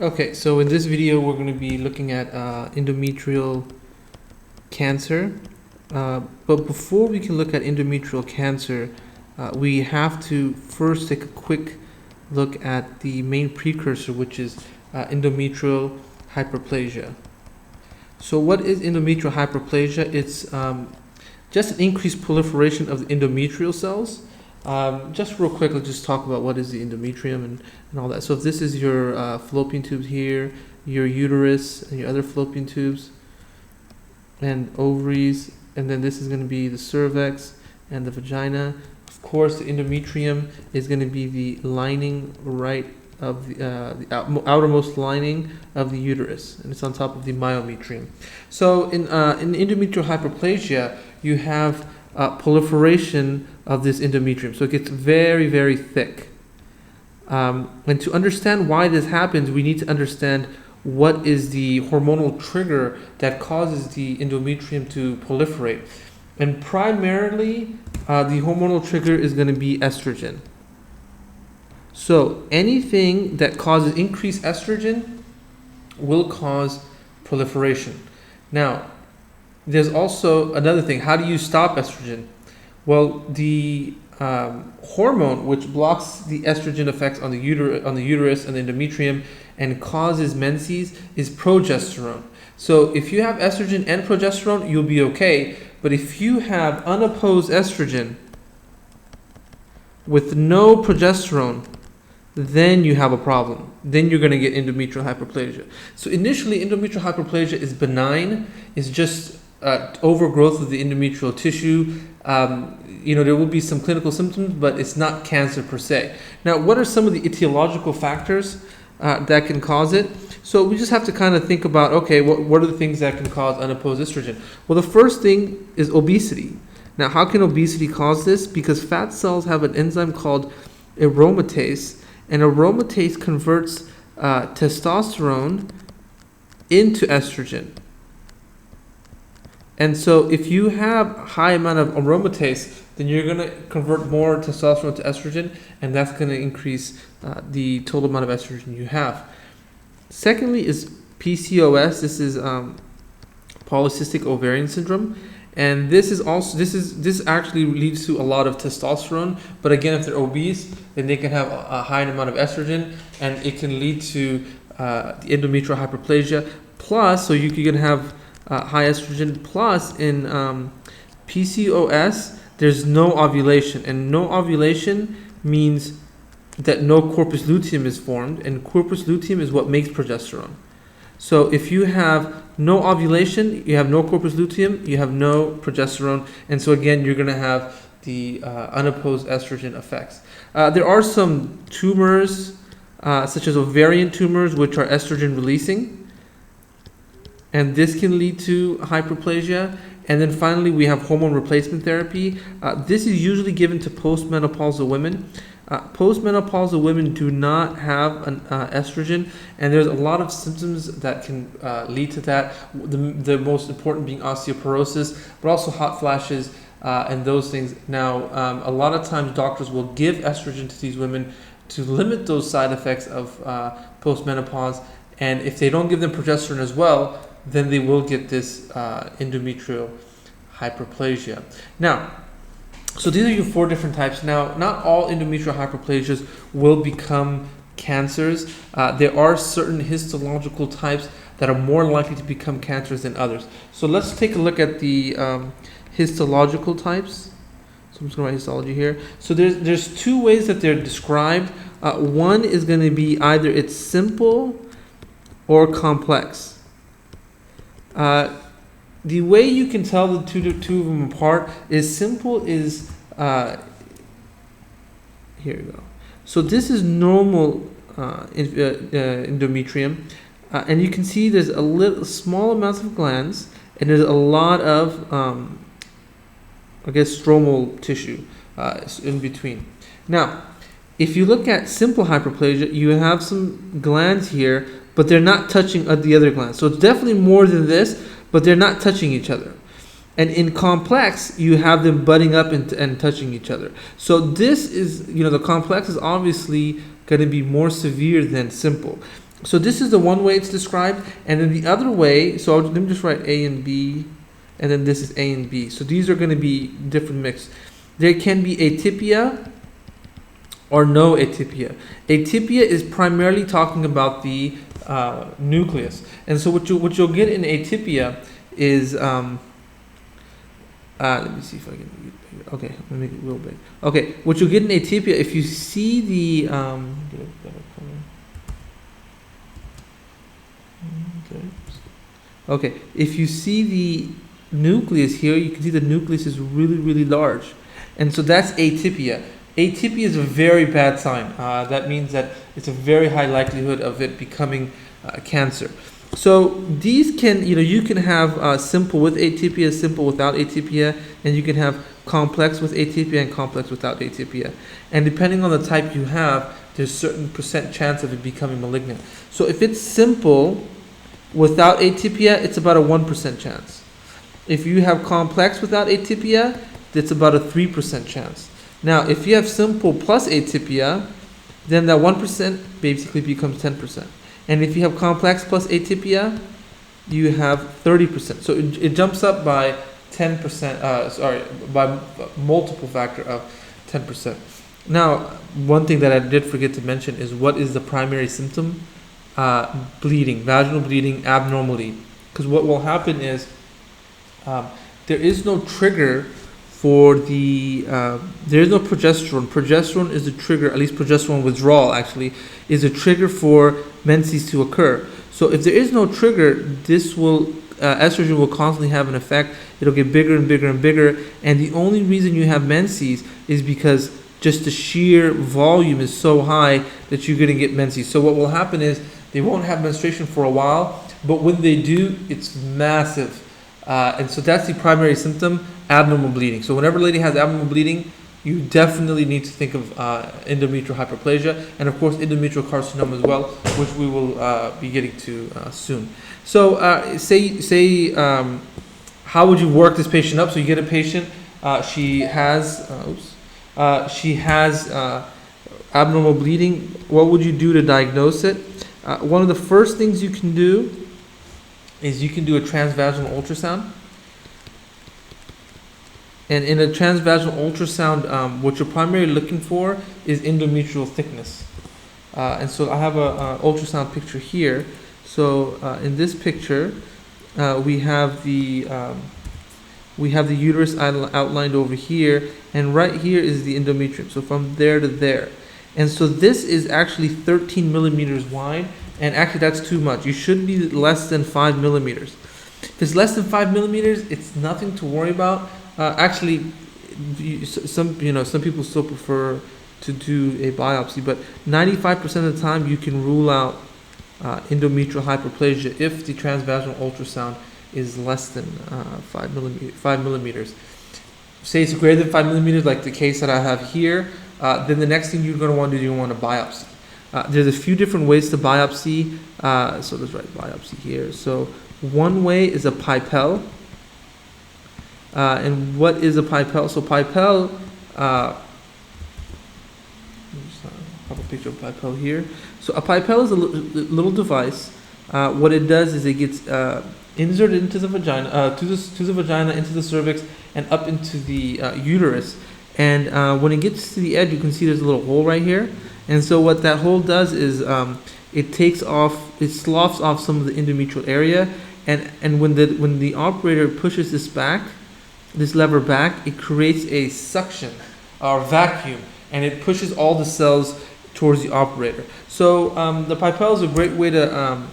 Okay, so in this video we're going to be looking at endometrial cancer. But before we can look at endometrial cancer, we have to first take a quick look at the main precursor, which is endometrial hyperplasia. So what is endometrial hyperplasia? It's just an increased proliferation of the endometrial cells. Just real quick, let's just talk about what is the endometrium and all that. So if this is your fallopian tubes here, your uterus and your other fallopian tubes and ovaries, and then this is going to be the cervix and the vagina. Of course, the endometrium is going to be the lining right of the outermost lining of the uterus, and it's on top of the myometrium. So in endometrial hyperplasia, you have proliferation of this endometrium. So it gets very, very thick. And to understand why this happens, we need to understand what is the hormonal trigger that causes the endometrium to proliferate. And primarily, the hormonal trigger is going to be estrogen. So anything that causes increased estrogen will cause proliferation. Now, there's also another thing. How do you stop estrogen? Well, the hormone which blocks the estrogen effects on the uterus and the endometrium and causes menses is progesterone. So if you have estrogen and progesterone, you'll be okay. But if you have unopposed estrogen with no progesterone, then you have a problem. Then you're going to get endometrial hyperplasia. So initially, endometrial hyperplasia is benign. It's just overgrowth of the endometrial tissue. There will be some clinical symptoms, but it's not cancer per se. Now, what are some of the etiological factors that can cause it? So we just have to kind of think about, okay, what are the things that can cause unopposed estrogen? Well, the first thing is obesity. Now, how can obesity cause this? Because fat cells have an enzyme called aromatase, and aromatase converts testosterone into estrogen. And so if you have a high amount of aromatase, then you're going to convert more testosterone to estrogen, and that's going to increase the total amount of estrogen you have. Secondly is PCOS. This is Polycystic Ovarian Syndrome. And this actually leads to a lot of testosterone. But again, if they're obese, then they can have a high amount of estrogen, and it can lead to the endometrial hyperplasia. Plus, so you can have high estrogen. Plus, in PCOS, there's no ovulation, and no ovulation means that no corpus luteum is formed, and corpus luteum is what makes progesterone. So if you have no ovulation, you have no corpus luteum, you have no progesterone, and so again, you're going to have the unopposed estrogen effects. There are some tumors, such as ovarian tumors, which are estrogen releasing, and this can lead to hyperplasia. And then finally, we have hormone replacement therapy. This is usually given to postmenopausal women. Postmenopausal women do not have an estrogen, and there's a lot of symptoms that can lead to that. The most important being osteoporosis, but also hot flashes and those things. Now, a lot of times doctors will give estrogen to these women to limit those side effects of postmenopause, and if they don't give them progesterone as well, then they will get this endometrial hyperplasia. Now, so these are your 4 different types. Now, not all endometrial hyperplasias will become cancers. There are certain histological types that are more likely to become cancers than others. So let's take a look at the histological types. So I'm just going to write histology here. So there's 2 ways that they're described. One is going to be either it's simple or complex. The way you can tell the two of them apart is simple is, here we go. So this is normal endometrium, and you can see there's a small amounts of glands, and there's a lot of, stromal tissue in between. Now, if you look at simple hyperplasia, you have some glands here, but they're not touching the other glands. So it's definitely more than this, but they're not touching each other. And in complex, you have them butting up and touching each other. So this is, the complex is obviously going to be more severe than simple. So this is the one way it's described, and then the other way, so let me just write A and B, and then this is A and B. So these are going to be different mix. There can be atypia or no atypia. Atypia is primarily talking about the nucleus, and so what you'll get in atypia is let me see if I can. Okay, let me make it real big. Okay, what you'll get in atypia, if you see the get a better color. Okay, if you see the nucleus here, you can see the nucleus is really, really large. And so that's atypia. Atypia is a very bad sign. That means that it's a very high likelihood of it becoming cancer. So these can, you can have simple with atypia, simple without atypia, and you can have complex with atypia and complex without atypia. And depending on the type you have, there's certain percent chance of it becoming malignant. So if it's simple without atypia, it's about a 1% chance. If you have complex without atypia, it's about a 3% chance. Now, if you have simple plus atypia, then that 1% basically becomes 10%. And if you have complex plus atypia, you have 30%. So it jumps up by 10%, by multiple factor of 10%. Now, one thing that I did forget to mention is what is the primary symptom? Bleeding, vaginal bleeding abnormally. Because what will happen is there is no trigger for the, there is no progesterone. Progesterone is the trigger, at least progesterone withdrawal actually, is a trigger for menses to occur. So if there is no trigger, this will, estrogen will constantly have an effect. It'll get bigger and bigger and bigger. And the only reason you have menses is because just the sheer volume is so high that you're going to get menses. So what will happen is they won't have menstruation for a while, but when they do, it's massive. And so that's the primary symptom, abnormal bleeding. So whenever a lady has abnormal bleeding, you definitely need to think of endometrial hyperplasia, and of course endometrial carcinoma as well, which we will be getting to soon. So how would you work this patient up? So you get a patient, she has abnormal bleeding. What would you do to diagnose it? One of the first things you can do is you can do a transvaginal ultrasound. And in a transvaginal ultrasound, what you're primarily looking for is endometrial thickness. And so I have a ultrasound picture here. So in this picture, we have the uterus outlined over here, and right here is the endometrium. So from there to there. And so this is actually 13 millimeters wide, and actually that's too much. You should be less than 5 millimeters. If it's less than 5 millimeters, it's nothing to worry about. Actually, some people still prefer to do a biopsy, but 95% of the time you can rule out endometrial hyperplasia if the transvaginal ultrasound is less than 5 millimeters. Say it's greater than 5 millimeters, like the case that I have here. Then the next thing you're going to want to do, you want to biopsy. There's a few different ways to biopsy. So let's write biopsy here. So one way is a pipelle. And what is a pipelle? So pipelle, have a picture of pipelle here. So a pipelle is a little device. What it does is it gets inserted into the vagina, to the vagina, into the cervix, and up into the uterus. And when it gets to the edge, you can see there's a little hole right here. And so what that hole does is it sloughs off some of the endometrial area. And when the operator pushes this lever back, it creates a suction or vacuum, and it pushes all the cells towards the operator. So the pipelle is a great way to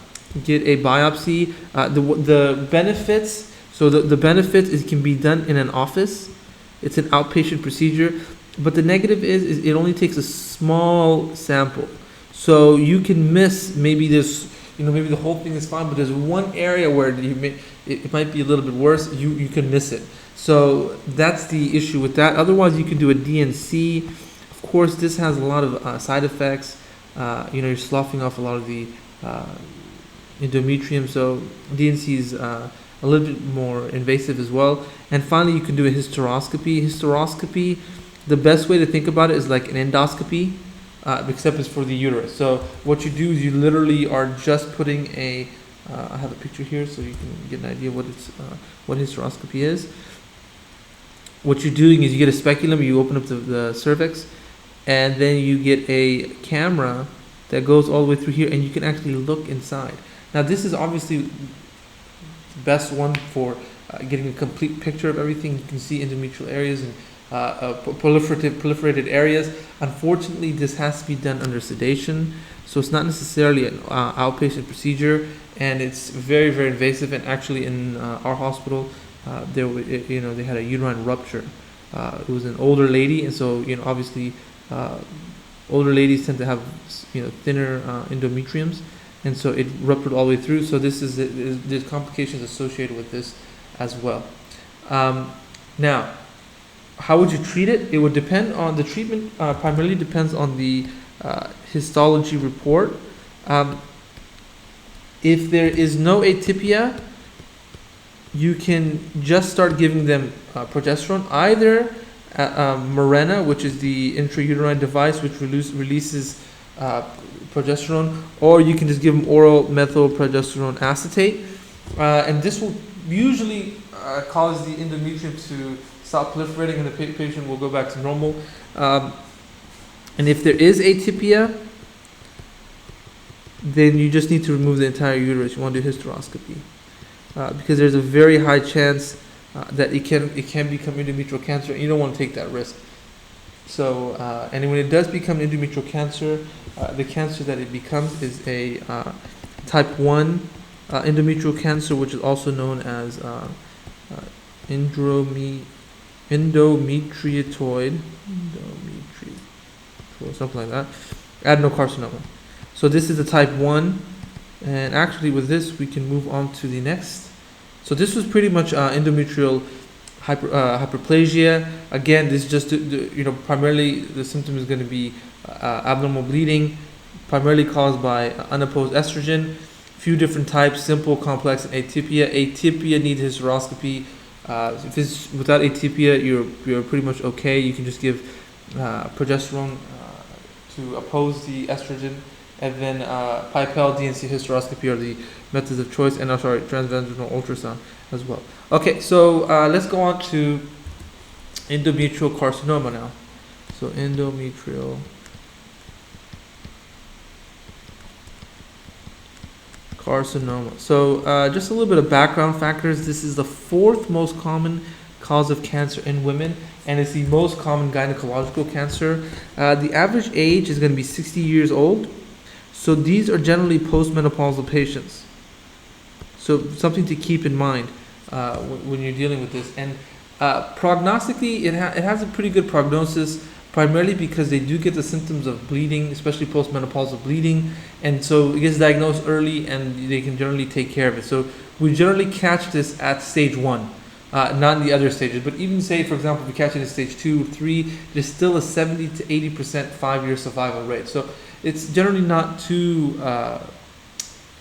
get a biopsy. The benefits, the benefit is it can be done in an office. It's an outpatient procedure, but the negative is it only takes a small sample. So you can miss maybe this, maybe the whole thing is fine, but there's one area where it might be a little bit worse. You can miss it. So that's the issue with that. Otherwise, you can do a DNC. Of course, this has a lot of side effects. You're sloughing off a lot of the endometrium. So DNC is a little bit more invasive as well. And finally, you can do a hysteroscopy. Hysteroscopy, the best way to think about it is like an endoscopy. except it's for the uterus. So what you do is you literally are just putting a I have a picture here so you can get an idea what hysteroscopy is. What you're doing is you get a speculum, you open up the cervix, and then you get a camera that goes all the way through here, and you can actually look inside. Now this is obviously the best one for getting a complete picture of everything. You can see endometrial areas and proliferated areas. Unfortunately, this has to be done under sedation, so it's not necessarily an outpatient procedure, and it's very, very invasive. And actually, in our hospital, they had a uterine rupture. It was an older lady, and so obviously, older ladies tend to have thinner endometriums, and so it ruptured all the way through. So there's complications associated with this as well. Now, how would you treat it? It would depend on the treatment. Primarily depends on the histology report. If there is no atypia, you can just start giving them progesterone, either Mirena, which is the intrauterine device which releases progesterone, or you can just give them oral methylprogesterone acetate, and this will usually cause the endometrium to stop proliferating, and the patient will go back to normal. And if there is atypia, then you just need to remove the entire uterus. You want to do hysteroscopy, because there's a very high chance that it can become endometrial cancer, and you don't want to take that risk. So, and when it does become endometrial cancer, the cancer that it becomes is a type 1 endometrial cancer, which is also known as endometrioid, something like that, adenocarcinoma. So this is the type 1, and actually with this we can move on to the next. So this was pretty much endometrial hyperplasia. Again, this is just primarily the symptom is going to be abnormal bleeding, primarily caused by unopposed estrogen. Few different types: simple, complex, and atypia. Atypia needs hysteroscopy. If it's without atypia, you're pretty much okay. You can just give progesterone to oppose the estrogen, and then PIPEL, DNC hysteroscopy are the methods of choice, and transvaginal ultrasound as well. Okay, so let's go on to endometrial carcinoma now. So endometrial carcinoma. So just a little bit of background factors. This is the 4th most common cause of cancer in women, and it's the most common gynecological cancer. The average age is going to be 60 years old. So these are generally postmenopausal patients. So something to keep in mind when you're dealing with this. And prognostically, it has a pretty good prognosis, primarily because they do get the symptoms of bleeding, especially postmenopausal bleeding. And so it gets diagnosed early, and they can generally take care of it. So we generally catch this at stage 1, not in the other stages. But even say, for example, if we catch it at stage 2 or 3, there's still a 70 to 80% 5-year survival rate. So it's generally not too,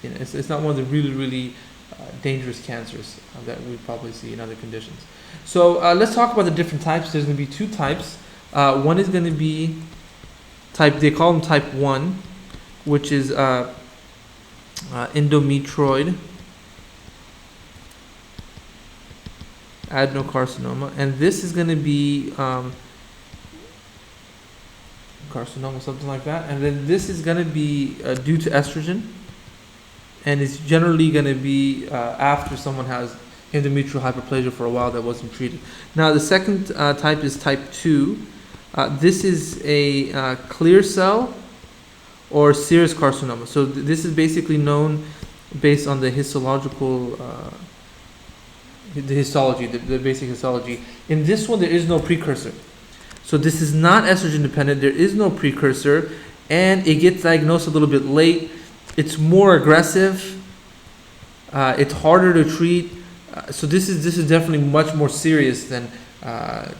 it's not one of the really, really dangerous cancers that we probably see in other conditions. So let's talk about the different types. There's going to be 2 types. One is going to be they call them type 1, which is endometrioid adenocarcinoma, and this is going to be carcinoma, something like that. And then this is going to be due to estrogen, and it's generally going to be after someone has endometrial hyperplasia for a while that wasn't treated. Now the second type is type 2. This is a clear cell or serous carcinoma. So this is basically known based on the histological the histology, the basic histology. In this one, there is no precursor. So this is not estrogen dependent. There is no precursor, and it gets diagnosed a little bit late. It's more aggressive. It's harder to treat. So this is definitely much more serious than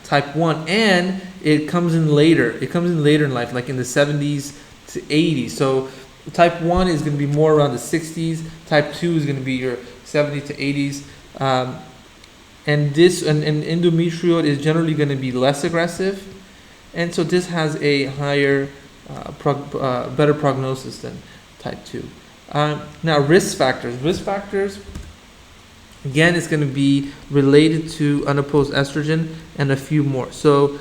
type 1, and it comes in later. It comes in later in life, like in the 70s to 80s. So type 1 is going to be more around the 60s. Type 2 is going to be your 70s to 80s. And endometrioid is generally going to be less aggressive, and so this has a higher better prognosis than type 2. Now, risk factors. Risk factors, again, is going to be related to unopposed estrogen and a few more. So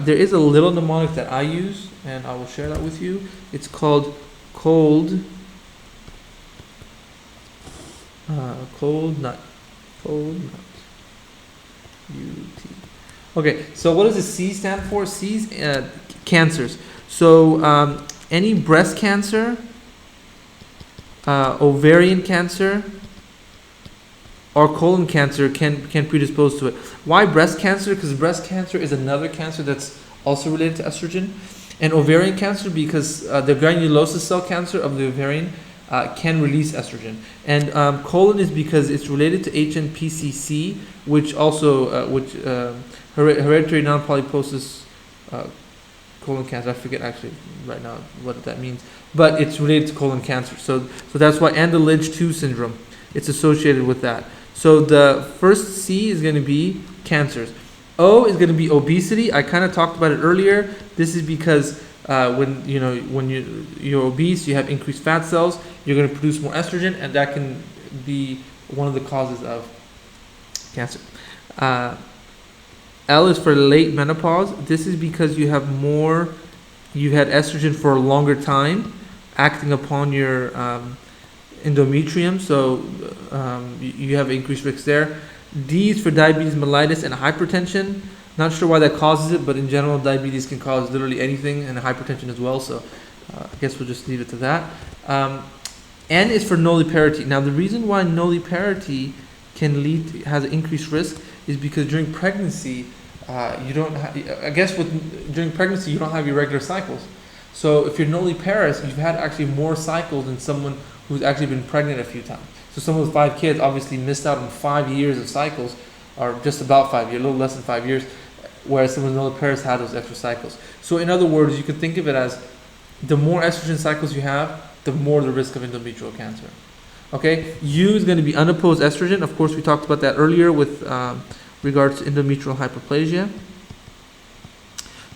there is a little mnemonic that I use, and I will share that with you. It's called cold nut. UT. Okay, so what does the C stand for? C's cancers. So any breast cancer, ovarian cancer, or colon cancer can predispose to it. Why breast cancer? Because breast cancer is another cancer that's also related to estrogen. And ovarian cancer, because the granulosa cell cancer of the ovarian can release estrogen. And colon is because it's related to HNPCC, which also hereditary non-polyposis colon cancer. I forget actually right now what that means, but it's related to colon cancer. So that's why, and the Lynch-2 syndrome, it's associated with that. So the first C is going to be cancers. O is going to be obesity. I kind of talked about it earlier. This is because when you're obese, you have increased fat cells. You're going to produce more estrogen, and that can be one of the causes of cancer. L is for late menopause. This is because you had estrogen for a longer time, acting upon your endometrium, so you have increased risk there. D is for diabetes mellitus and hypertension. Not sure why that causes it, but in general, diabetes can cause literally anything, and hypertension as well, so I guess we'll just leave it to that. N is for nulliparity. Now, the reason why nulliparity has an increased risk is because during pregnancy, during pregnancy, you don't have your regular cycles. So if you're nulliparous, you've had actually more cycles than someone who's actually been pregnant a few times. So someone with 5 kids obviously missed out on 5 years of cycles, or just about 5 years, a little less than 5 years, whereas someone with nulliparous had those extra cycles. So in other words, you can think of it as the more estrogen cycles you have, the more the risk of endometrial cancer. Okay, U is going to be unopposed estrogen. Of course, we talked about that earlier with regards to endometrial hyperplasia.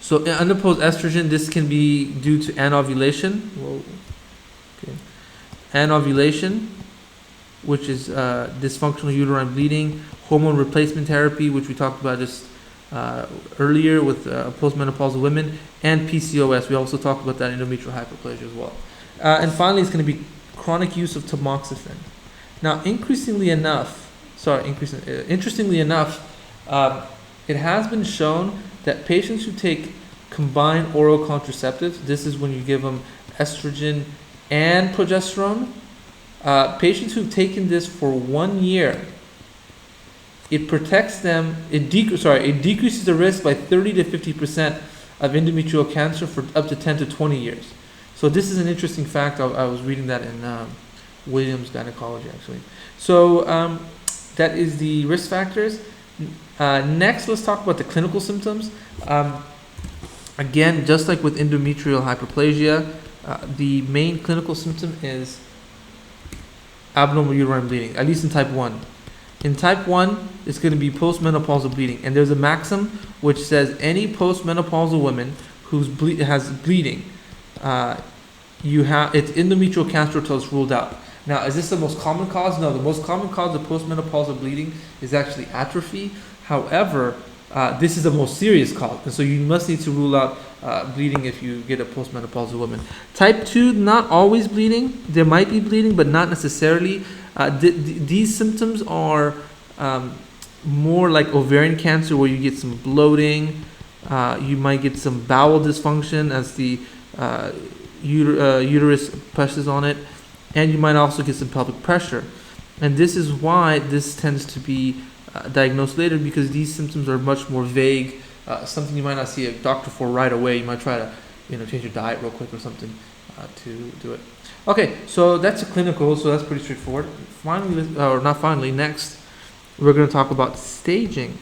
So unopposed estrogen, this can be due to anovulation. Anovulation, which is dysfunctional uterine bleeding, hormone replacement therapy, which we talked about just earlier with postmenopausal women, and PCOS. We also talked about that endometrial hyperplasia as well. And finally, it's going to be chronic use of tamoxifen. Now, interestingly enough, it has been shown that patients who take combined oral contraceptives, this is when you give them estrogen and progesterone, patients who've taken this for 1 year, it protects them, it decreases the risk by 30 to 50% of endometrial cancer for up to 10 to 20 years. So this is an interesting fact. I was reading that in Williams Gynecology, actually. So that is the risk factors. Next, let's talk about the clinical symptoms. Again, just like with endometrial hyperplasia, the main clinical symptom is abnormal uterine bleeding, at least in type 1. In type 1, it's going to be postmenopausal bleeding. And there's a maxim which says any postmenopausal woman who has bleeding, it's endometrial cancer until it's ruled out. Now, is this the most common cause? No, the most common cause of postmenopausal bleeding is actually atrophy. However, this is the most serious cause, and so you must need to rule out bleeding if you get a postmenopausal woman. Type 2, not always bleeding. There might be bleeding, but not necessarily. These symptoms are more like ovarian cancer, where you get some bloating. You might get some bowel dysfunction as the uterus presses on it, and you might also get some pelvic pressure. And this is why this tends to be diagnosed later, because these symptoms are much more vague. Something you might not see a doctor for right away. You might try to change your diet real quick or something to do it. Okay, so that's a clinical, so that's pretty straightforward. Next, we're going to talk about staging.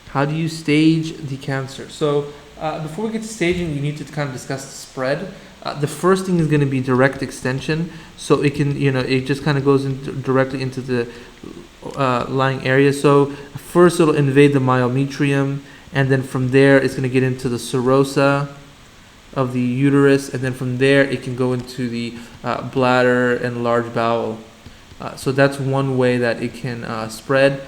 How do you stage the cancer? So before we get to staging, we need to kind of discuss the spread. The first thing is going to be direct extension. So it can, it just kind of goes directly into the lying area. So first it'll invade the myometrium, and then from there it's going to get into the serosa, of the uterus, and then from there it can go into the bladder and large bowel. So that's one way that it can spread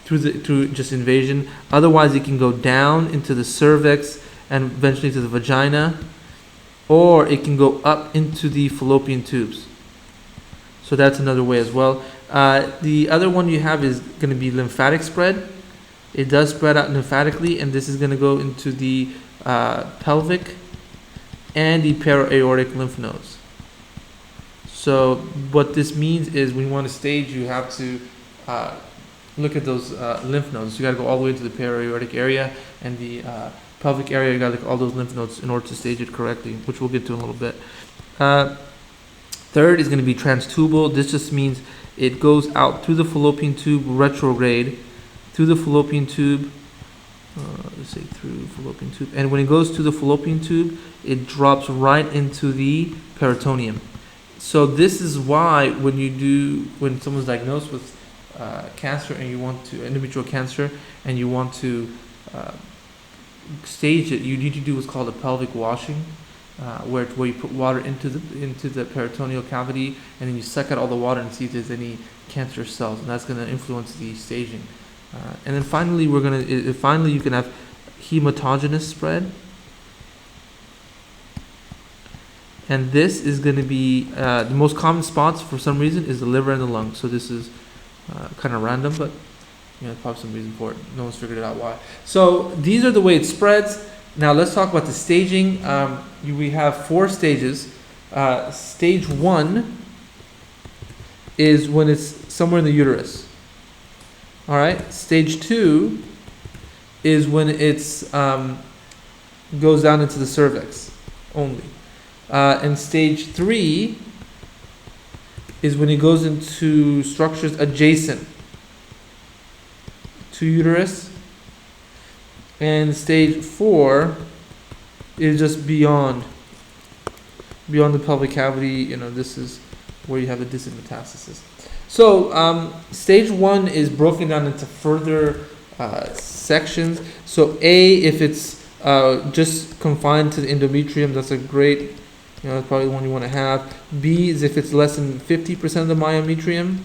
through just invasion. Otherwise, it can go down into the cervix and eventually to the vagina, or it can go up into the fallopian tubes. So that's another way as well. The other one you have is going to be lymphatic spread. It does spread out lymphatically, and this is going to go into the pelvic and the para-aortic lymph nodes. So what this means is when you want to stage, you have to look at those lymph nodes. You got to go all the way to the para-aortic area and the pelvic area. You got to look at all those lymph nodes in order to stage it correctly, which we'll get to in a little bit. Third is going to be transtubal. This just means it goes out through the fallopian tube retrograde, through the fallopian tube. Let's say through fallopian tube, and when it goes to the fallopian tube, it drops right into the peritoneum. So this is why when someone's diagnosed with cancer and you want to endometrial cancer and you want to stage it, you need to do what's called a pelvic washing, where you put water into the peritoneal cavity, and then you suck out all the water and see if there's any cancerous cells, and that's going to influence the staging. And then finally, you can have hematogenous spread, and this is going to be the most common spots for some reason is the liver and the lung. So this is kind of random, but probably some reason for it. No one's figured it out why. So these are the way it spreads. Now let's talk about the staging. We have 4 stages. Stage 1 is when it's somewhere in the uterus. All right. Stage 2 is when it's goes down into the cervix only. And stage 3 is when it goes into structures adjacent to uterus. And stage 4 is just beyond the pelvic cavity. This is where you have the distant metastasis. So stage 1 is broken down into further sections. So A, if it's just confined to the endometrium, that's a great, that's probably the one you want to have. B is if it's less than 50% of the myometrium.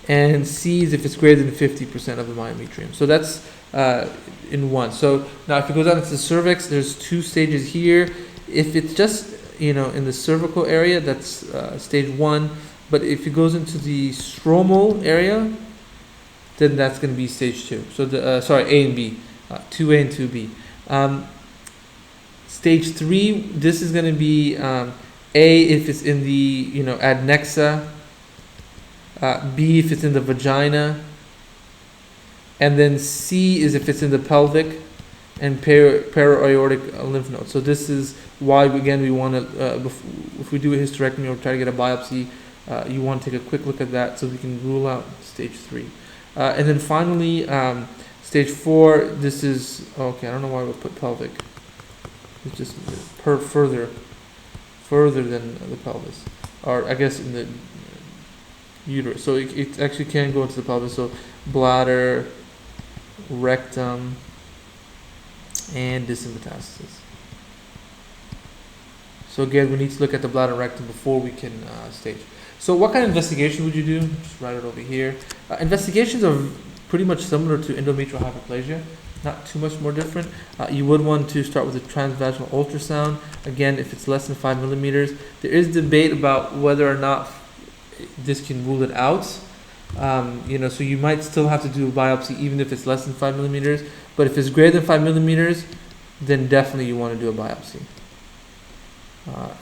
And C is if it's greater than 50% of the myometrium. So that's in 1. So now if it goes out into the cervix, there's 2 stages here. If it's just in the cervical area, that's stage 1. But if it goes into the stromal area, then that's going to be stage 2. So A and B, 2A and 2B. Stage 3, this is going to be A if it's in the adnexa. B if it's in the vagina, and then C is if it's in the pelvic and para-aortic lymph nodes. So this is why again we want to, if we do a hysterectomy or try to get a biopsy, you want to take a quick look at that so we can rule out stage 3. And then finally, stage 4. This is okay. I don't know why we put pelvic. It's just further than the pelvis, or I guess in the uterus. So it actually can go into the pelvis. So bladder, rectum, and distant metastasis. So again, we need to look at the bladder and rectum before we can stage. So what kind of investigation would you do? Just write it over here. Investigations are pretty much similar to endometrial hyperplasia. Not too much more different. You would want to start with a transvaginal ultrasound. Again, if it's less than 5 millimeters. There is debate about whether or not this can rule it out. So you might still have to do a biopsy even if it's less than 5 millimeters. But if it's greater than 5 millimeters, then definitely you want to do a biopsy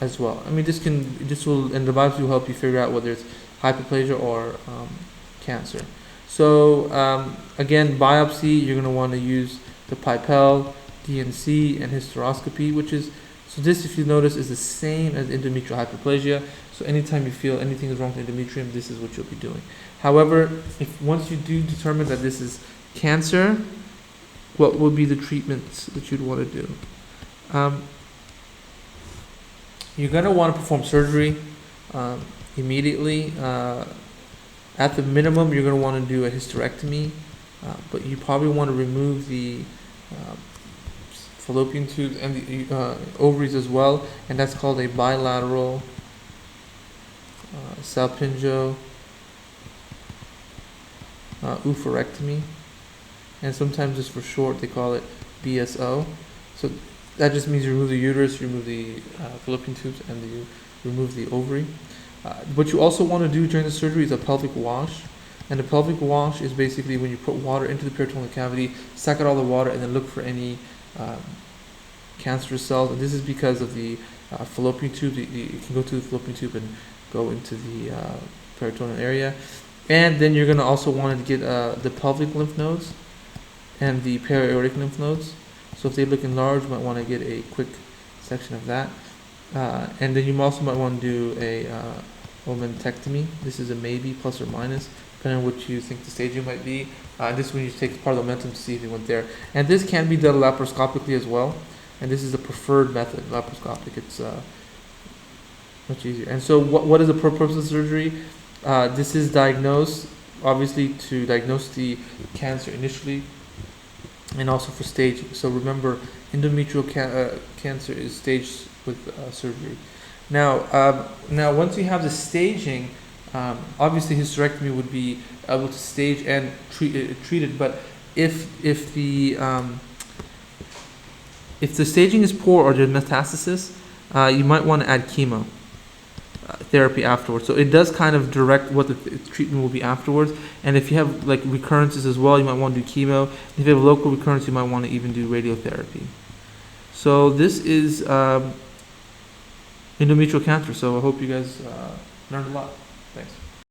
as well. And the biopsy will help you figure out whether it's hyperplasia or cancer. So again, biopsy, you're going to want to use the Pipel, DNC, and hysteroscopy, so this, if you notice, is the same as endometrial hyperplasia. So anytime you feel anything is wrong with endometrium, this is what you'll be doing. However, once you do determine that this is cancer, what would be the treatments that you'd want to do? You're going to want to perform surgery immediately. At the minimum, you're going to want to do a hysterectomy, but you probably want to remove the fallopian tubes and the ovaries as well, and that's called a bilateral salpingo oophorectomy, and sometimes just for short they call it BSO. So that just means you remove the uterus, you remove the fallopian tubes, and you remove the ovary. What you also want to do during the surgery is a pelvic wash. And the pelvic wash is basically when you put water into the peritoneal cavity, suck out all the water, and then look for any cancerous cells. And this is because of the fallopian tube. You can go to the fallopian tube and go into the peritoneal area. And then you're going to also want to get the pelvic lymph nodes and the para-aortic lymph nodes. So if they look enlarged, you might want to get a quick section of that. And then you also might want to do a omentectomy. This is a maybe, plus or minus, depending on what you think the staging might be. This is when you take part of the momentum to see if you went there. And this can be done laparoscopically as well. And this is the preferred method, laparoscopic. It's much easier. And so what is the purpose of surgery? This is diagnosed, obviously, to diagnose the cancer initially, and also for staging. So remember, endometrial cancer is staged with surgery. Now, once you have the staging, obviously hysterectomy would be able to stage and treat it. But if the staging is poor or there's metastasis, you might want to add chemo therapy afterwards. So it does kind of direct what the treatment will be afterwards. And if you have like recurrences as well, you might want to do chemo. If you have local recurrence, you might want to even do radiotherapy. So this is endometrial cancer. So I hope you guys learned a lot. Thanks.